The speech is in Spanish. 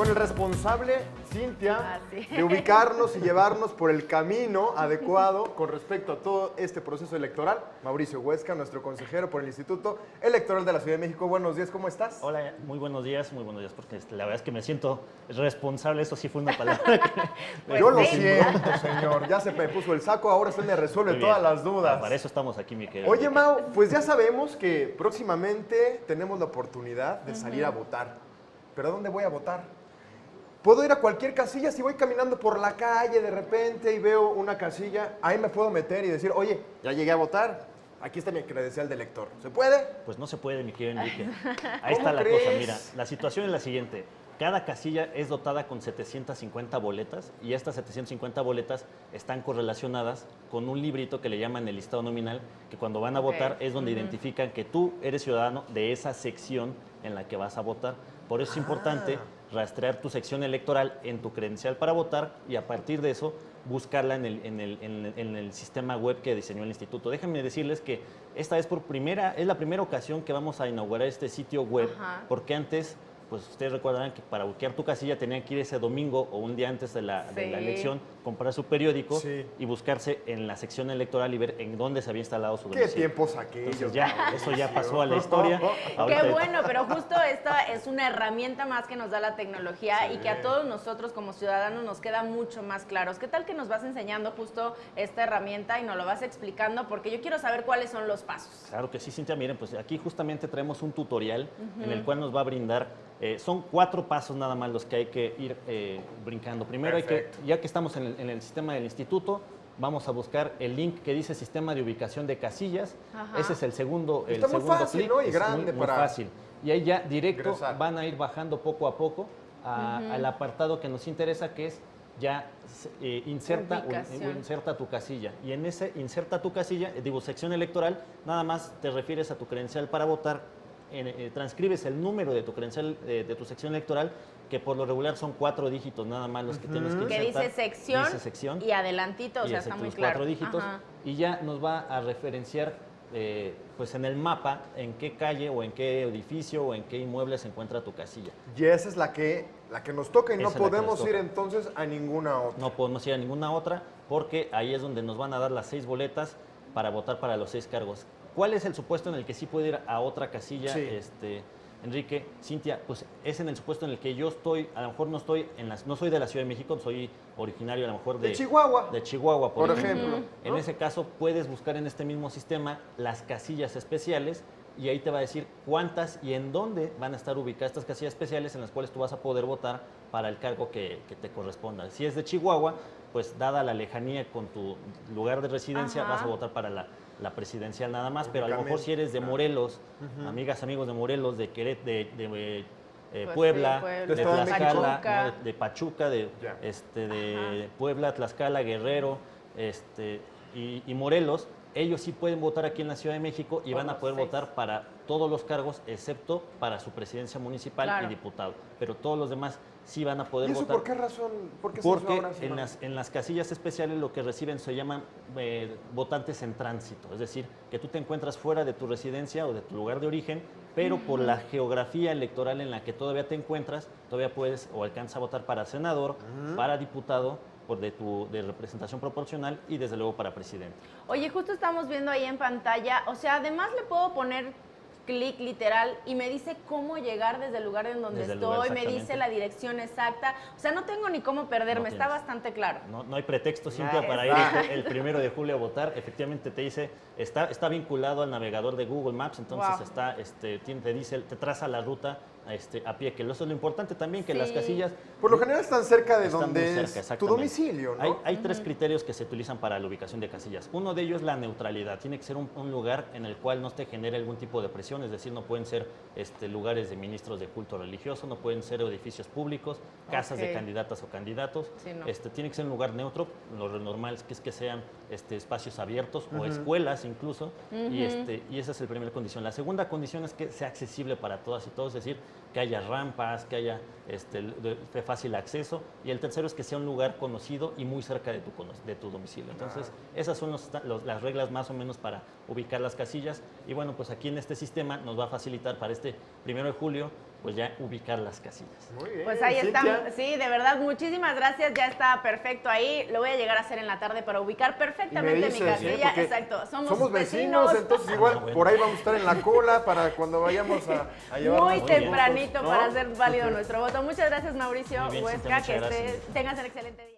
Bueno, el responsable, Cintia, sí. de ubicarnos y llevarnos por el camino adecuado con respecto a todo este proceso electoral, Mauricio Huesca, nuestro consejero por el Instituto Electoral de la Ciudad de México. Buenos días, ¿cómo estás? Hola, muy buenos días, porque la verdad es que me siento responsable, eso sí fue una palabra que Yo lo sí. siento, señor, ya se me puso el saco, ahora usted me resuelve Muy bien. todas las dudas. Para eso estamos aquí, mi querido. Oye, Mau, pues ya sabemos que próximamente tenemos la oportunidad de salir a votar. ¿Pero a dónde voy a votar? Puedo ir a cualquier casilla, si voy caminando por la calle de repente y veo una casilla, ahí me puedo meter y decir, oye, ya llegué a votar, aquí está mi credencial de elector. ¿Se puede? Pues no se puede, mi querido Enrique. Ahí ¿Cómo está la crees? cosa, mira, la situación es la siguiente. Cada casilla es dotada con 750 boletas y estas 750 boletas están correlacionadas con un librito que le llaman el listado nominal, que cuando van a votar es donde identifican que tú eres ciudadano de esa sección en la que vas a votar. Por eso es importante rastrear tu sección electoral en tu credencial para votar y a partir de eso buscarla en el sistema web que diseñó el instituto. Déjenme decirles que esta es la primera ocasión que vamos a inaugurar este sitio web, porque antes, pues ustedes recordarán que para buscar tu casilla tenían que ir ese domingo o un día antes de la elección, comprar su periódico y buscarse en la sección electoral y ver en dónde se había instalado su domicilio. ¿Qué tiempos aquellos? Entonces ya, eso ya pasó a la historia. Qué bueno, pero justo esta es una herramienta más que nos da la tecnología y que a todos nosotros como ciudadanos nos queda mucho más claros. ¿Qué tal que nos vas enseñando justo esta herramienta y nos lo vas explicando? Porque yo quiero saber cuáles son los pasos. Claro que sí, Cintia. Miren, pues aquí justamente traemos un tutorial en el cual nos va a brindar, son 4 pasos nada más los que hay que ir brincando. Primero ya que estamos en el sistema del instituto, vamos a buscar el link que dice Sistema de Ubicación de Casillas. Ese es el segundo Está muy fácil, clic. ¿no? Y Es grande muy para fácil. Y ahí ya directo ingresar. van a ir bajando poco a poco al apartado que nos interesa, que es ya inserta tu casilla. Y en ese inserta tu casilla, sección electoral, nada más te refieres a tu credencial para votar, transcribes el número de tu credencial de tu sección electoral, que por lo regular son 4 dígitos nada más los que tienes que Que insertar. dice sección y adelantito, o sea, está muy los claro. 4 dígitos y ya nos va a referenciar pues en el mapa en qué calle o en qué edificio o en qué inmueble se encuentra tu casilla. Y esa es la que nos toca y no Esa es la que podemos nos ir toca. entonces a ninguna otra. No podemos ir a ninguna otra porque ahí es donde nos van a dar las 6 boletas para votar para los 6 cargos. ¿Cuál es el supuesto en el que sí puede ir a otra casilla, Sí. Enrique, Cintia? Pues es en el supuesto en el que yo estoy, a lo mejor no soy de la Ciudad de México, soy originario a lo mejor De Chihuahua. De Chihuahua, Por ejemplo. En ¿no? ese caso puedes buscar en este mismo sistema las casillas especiales y ahí te va a decir cuántas y en dónde van a estar ubicadas estas casillas especiales en las cuales tú vas a poder votar para el cargo que te corresponda. Si es de Chihuahua, pues dada la lejanía con tu lugar de residencia, vas a votar para la presidencial nada más, pero a lo mejor si eres de Morelos, amigas, amigos de Morelos, de Puebla, Puebla, de Pachuca. Tlaxcala, ¿no? de Pachuca, de Ya. Puebla, Tlaxcala, Guerrero, y Morelos, ellos sí pueden votar aquí en la Ciudad de México y van a poder votar para todos los cargos, excepto para su presidencia municipal y diputado. Pero todos los demás sí van a poder ¿Y eso votar. por qué razón? ¿Por qué se hizo Porque ahora, señor? en las casillas especiales lo que reciben se llaman votantes en tránsito, es decir, que tú te encuentras fuera de tu residencia o de tu lugar de origen, pero por la geografía electoral en la que todavía te encuentras, todavía puedes o alcanzas a votar para senador, para diputado, de representación proporcional y desde luego para presidente. Oye, justo estamos viendo ahí en pantalla, o sea, además le puedo poner clic literal y me dice cómo llegar desde el lugar en donde Desde el lugar, estoy, me dice exactamente. la dirección exacta, o sea, no tengo ni cómo perderme, No está tienes. bastante claro. No hay pretexto, Cintia, para ir el 1 de julio a votar. Efectivamente te dice, está vinculado al navegador de Google Maps, entonces te traza la ruta a pie, que eso es lo importante también, que las casillas Por lo general están cerca de están muy donde cerca, es tu exactamente. domicilio, ¿no? Hay 3 criterios que se utilizan para la ubicación de casillas. Uno de ellos es la neutralidad. Tiene que ser un lugar en el cual no te genere algún tipo de presión, es decir, no pueden ser lugares de ministros de culto religioso, no pueden ser edificios públicos, casas de candidatas o candidatos. Sí, no. Tiene que ser un lugar neutro. Lo normal es que sean espacios abiertos o escuelas incluso, y esa es la primera condición. La segunda condición es que sea accesible para todas y todos, es decir, que haya rampas, que haya de fácil acceso, y el tercero es que sea un lugar conocido y muy cerca de tu domicilio. Entonces, esas son las reglas más o menos para ubicar las casillas, y bueno, pues aquí en este sistema nos va a facilitar para este 1 de julio pues ya ubicar las casillas. Muy bien. Pues ahí Cintia. están. Sí, de verdad, muchísimas gracias. Ya está perfecto ahí. Lo voy a llegar a hacer en la tarde para ubicar perfectamente mi casilla. Porque Exacto. Somos vecinos, entonces igual bueno. por ahí vamos a estar en la cola para cuando vayamos a llevar Muy nuestros tempranito votos, ¿no? para hacer válido nuestro voto. Muchas gracias, Mauricio Muy bien, Cintia, Huesca. Que muchas gracias. tengas un excelente día.